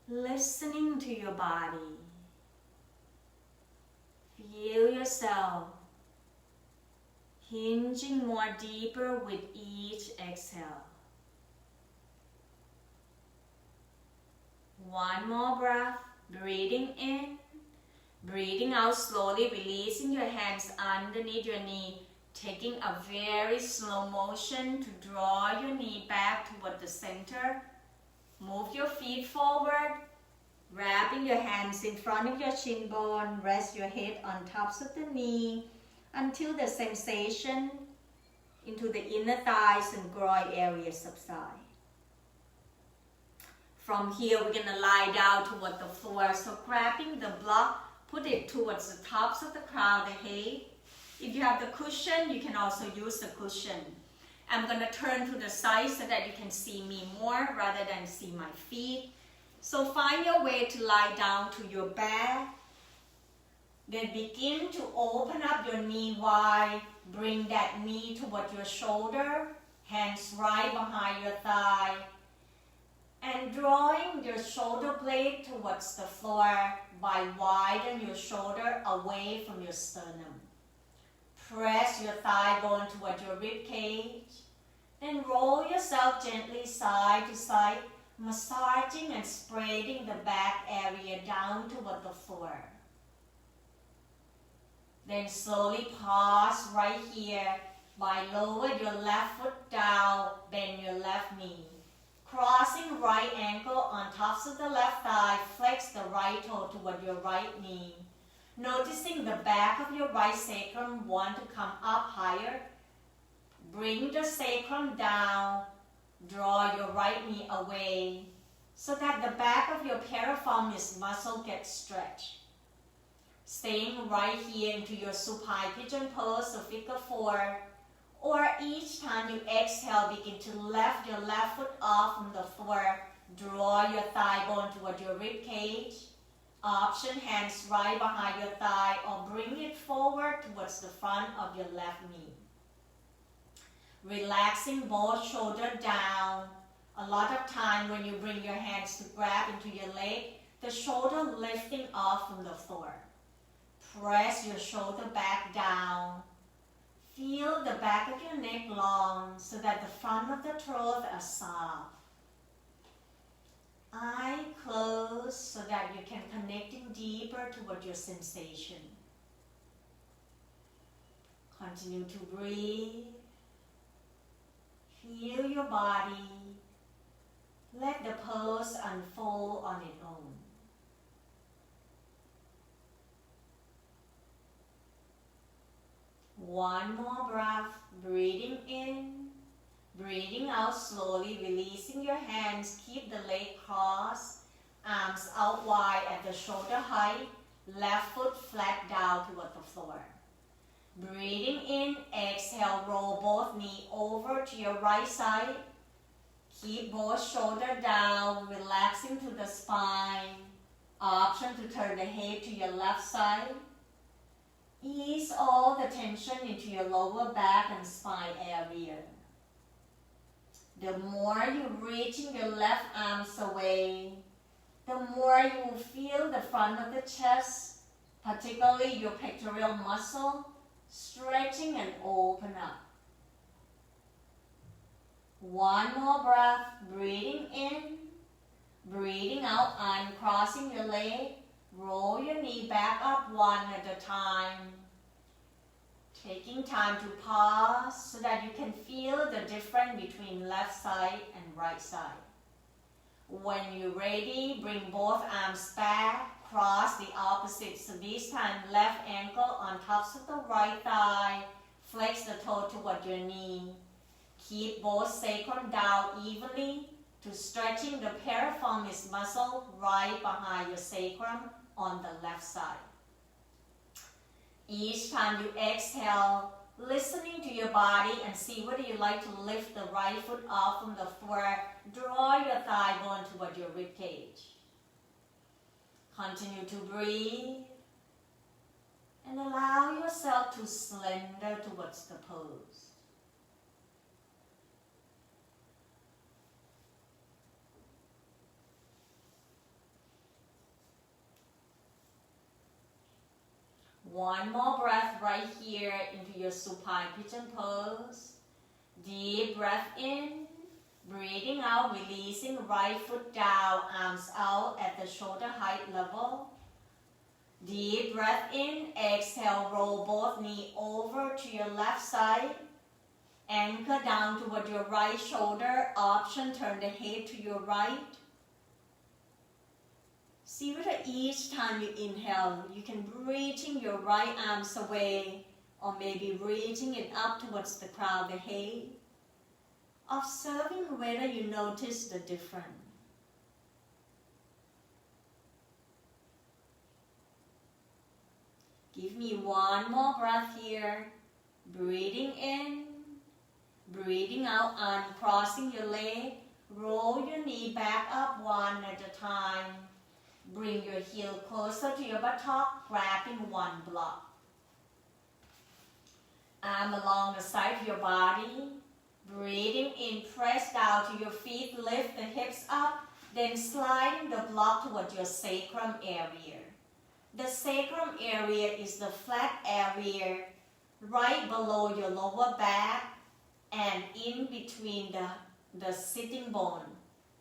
Listening to your body. Feel yourself hinging more deeper with each exhale. One more breath, breathing in, breathing out slowly, releasing your hands underneath your knee. Taking a very slow motion to draw your knee back toward the center. Move your feet forward. Wrapping your hands in front of your shin bone, rest your head on tops of the knee until the sensation into the inner thighs and groin area subside. From here, we're going to lie down toward the floor. So grabbing the block, put it towards the tops of the crown, the head. If you have the cushion, you can also use the cushion. I'm going to turn to the side so that you can see me more rather than see my feet. So find your way to lie down to your back. Then begin to open up your knee wide. Bring that knee toward your shoulder. Hands right behind your thigh. And drawing your shoulder blade towards the floor by widen your shoulder away from your sternum. Press your thigh bone toward your rib cage. Then roll yourself gently side to side, massaging and spreading the back area down toward the floor. Then slowly pause right here by lower your left foot down, bend your left knee. Crossing right ankle on tops of the left thigh, flex the right toe toward your right knee. Noticing the back of your right sacrum want to come up higher. Bring the sacrum down. Draw your right knee away so that the back of your piriformis muscle gets stretched. Staying right here into your supine pigeon pose or figure 4. Or each time you exhale, begin to lift your left foot off from the floor. Draw your thigh bone toward your rib cage. Option hands right behind your thigh or bring it forward towards the front of your left knee. Relaxing both shoulders down. A lot of time when you bring your hands to grab into your leg, the shoulder lifting off from the floor. Press your shoulder back down. Feel the back of your neck long so that the front of the throat are soft. Eye closed so that you can connecting deeper toward your sensation. Continue to breathe. Feel your body. Let the pose unfold on its own. One more breath, breathing in, breathing out slowly, releasing your hands. Keep the leg crossed, arms out wide at the shoulder height, left foot flat down toward the floor. Breathing in, exhale, roll both knees over to your right side. Keep both shoulders down, relaxing to the spine. Option to turn the head to your left side. Ease all the tension into your lower back and spine area. The more you reaching your left arms away, the more you will feel the front of the chest, particularly your pectoral muscle, stretching and open up. One more breath, breathing in, breathing out, uncrossing your leg. Roll your knee back up one at a time. Taking time to pause so that you can feel the difference between left side and right side. When you're ready, bring both arms back, cross the opposite. So this time, left ankle on tops of the right thigh. Flex the toe toward your knee. Keep both sacrum down evenly to stretching the piriformis muscle right behind your sacrum on the left side. Each time you exhale, listening to your body and see whether you like to lift the right foot off from the floor. Draw your thigh bone toward your rib cage. Continue to breathe and allow yourself to slender towards the pose. One more breath right here into your supine pigeon pose. Deep breath in, breathing out, releasing right foot down, arms out at the shoulder height level. Deep breath in, exhale, roll both knees over to your left side. Anchor down toward your right shoulder. Option, turn the head to your right. See whether each time you inhale, you can reaching your right arms away or maybe reaching it up towards the crown of the head. Observing whether you notice the difference. Give me one more breath here. Breathing in, breathing out, uncrossing your leg. Roll your knee back up one at a time. Bring your heel closer to your buttock, grabbing one block. Arm along the side of your body. Breathing in, press down to your feet, lift the hips up, then sliding the block toward your sacrum area. The sacrum area is the flat area right below your lower back and in between the sitting bone.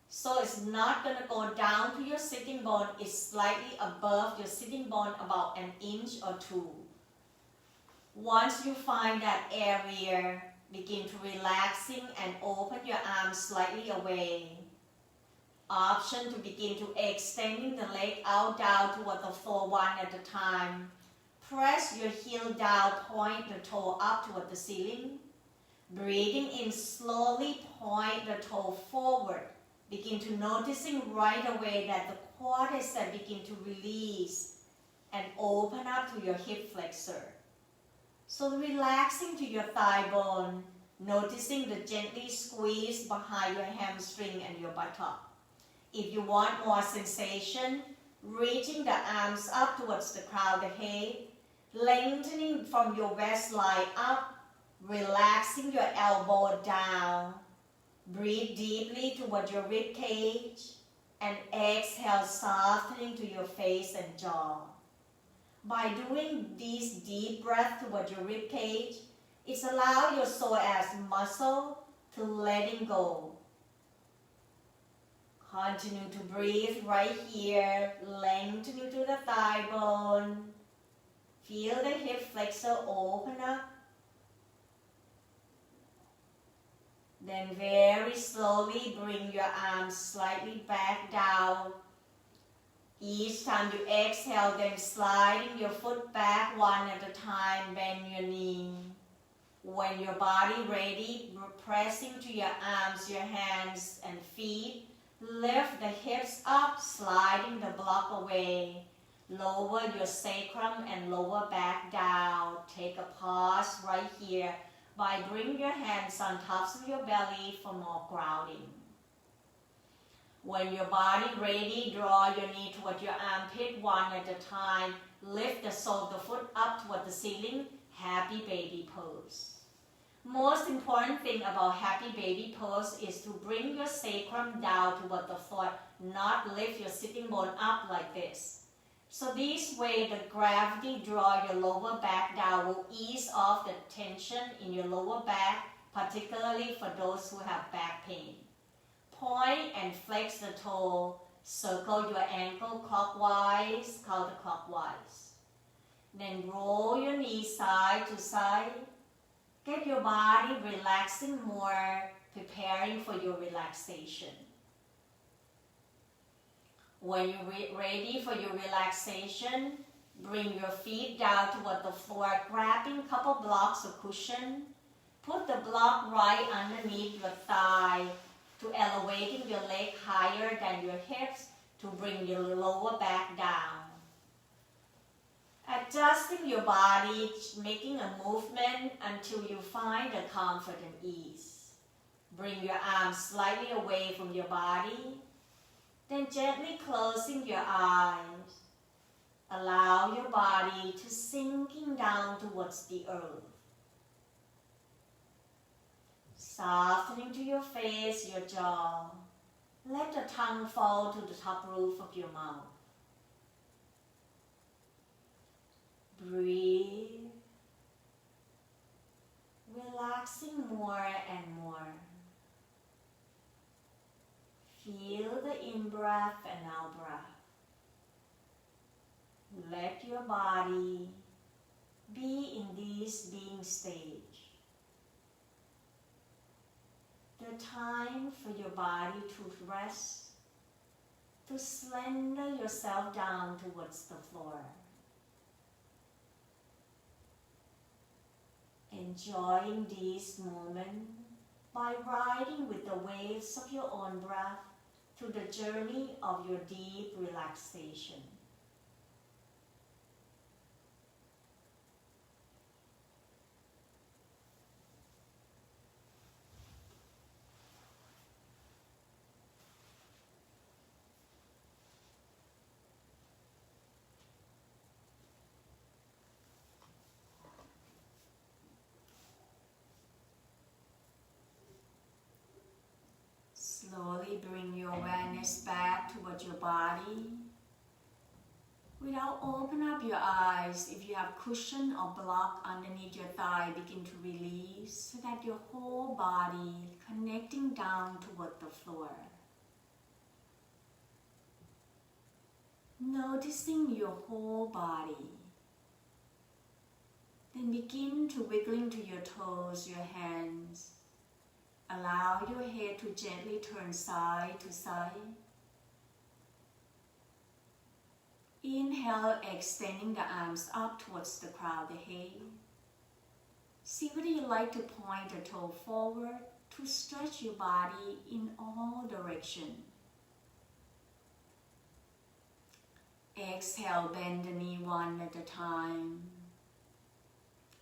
So it's not going to go down to your sitting bone, it's slightly above your sitting bone, about an inch or two. Once you find that area, begin to relaxing and open your arms slightly away. Option to begin to extending the leg out down toward the floor one at a time. Press your heel down, point the toe up toward the ceiling. Breathing in slowly, point the toe forward. Begin to noticing right away that the quadriceps begin to release and open up to your hip flexor. So relaxing to your thigh bone, noticing the gently squeeze behind your hamstring and your buttock. If you want more sensation, reaching the arms up towards the crown of the head, lengthening from your waistline up, relaxing your elbow down. Breathe deeply toward your rib cage and exhale, softening to your face and jaw. By doing these deep breaths toward your rib cage, it's allow your psoas muscle to letting go. Continue to breathe right here, lengthening to the thigh bone. Feel the hip flexor open up. Then very slowly bring your arms slightly back down. Each time you exhale, then sliding your foot back one at a time, bend your knee. When your body ready, pressing to your arms, your hands and feet. Lift the hips up, sliding the block away. Lower your sacrum and lower back down. Take a pause right here by bringing your hands on tops of your belly for more grounding. When your body ready, draw your knee toward your armpit one at a time. Lift the sole of the foot up toward the ceiling. Happy baby pose. Most important thing about happy baby pose is to bring your sacrum down toward the floor, not lift your sitting bone up like this. So this way the gravity draw your lower back down will ease off the tension in your lower back, particularly for those who have back pain. Point and flex the toe, circle your ankle clockwise, counterclockwise. Then roll your knees side to side. Get your body relaxing more, preparing for your relaxation. When you're ready for your relaxation, bring your feet down toward the floor, grabbing a couple blocks of cushion. Put the block right underneath your thigh to elevating your leg higher than your hips to bring your lower back down. Adjusting your body, making a movement until you find the comfort and ease. Bring your arms slightly away from your body, then gently closing your eyes. Allow your body to sinking down towards the earth. Softening to your face, your jaw. Let the tongue fall to the top roof of your mouth. Breathe, relaxing more and more. Feel the in-breath and out-breath. Let your body be in this being stage. The time for your body to rest to slender yourself down towards the floor. Enjoying this moment by riding with the waves of your own breath through the journey of your deep relaxation. Slowly bring your awareness back towards your body. Without open up your eyes, if you have cushion or block underneath your thigh, begin to release so that your whole body connecting down toward the floor. Noticing your whole body. Then begin to wiggling to your toes, your hands. Allow your head to gently turn side to side. Inhale, extending the arms up towards the crown of the head. See whether you like to point a toe forward to stretch your body in all directions. Exhale, bend the knee one at a time.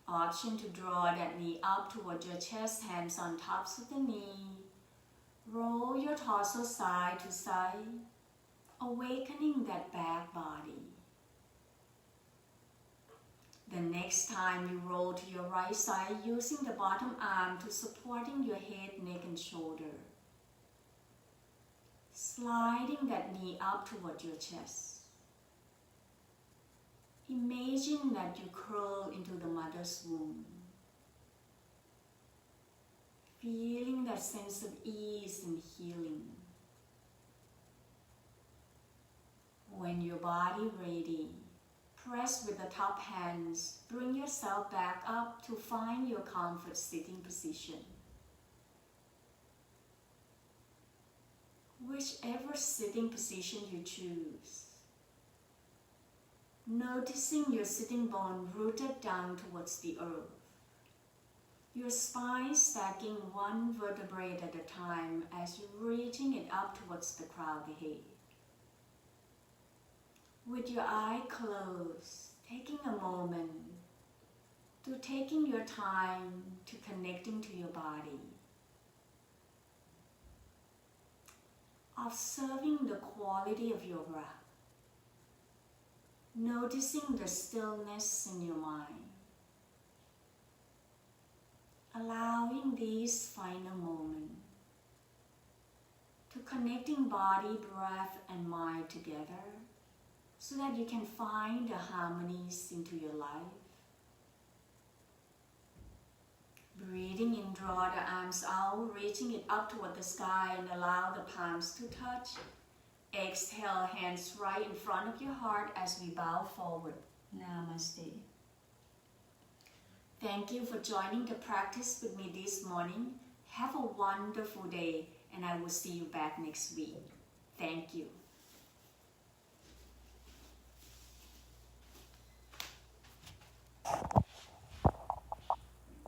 Option to draw that knee up towards your chest, hands on tops of the knee. Roll your torso side to side, awakening that back body. The next time you roll to your right side, using the bottom arm to supporting your head, neck and shoulder. Sliding that knee up toward your chest. Imagine that you curl into the mother's womb. Feeling that sense of ease and healing. When your body ready, press with the top hands, bring yourself back up to find your comfort sitting position. Whichever sitting position you choose. Noticing your sitting bone rooted down towards the earth. Your spine stacking one vertebrae at a time as you're reaching it up towards the crown of the head. With your eye closed, taking a moment to taking your time to connecting to your body. Observing the quality of your breath. Noticing the stillness in your mind. Allowing this final moment to connecting body, breath and mind together so that you can find the harmonies into your life. Breathing in, draw the arms out, reaching it up toward the sky and allow the palms to touch. Exhale, hands right in front of your heart as we bow forward. Namaste. Thank you for joining the practice with me this morning. Have a wonderful day and I will see you back next week. Thank you.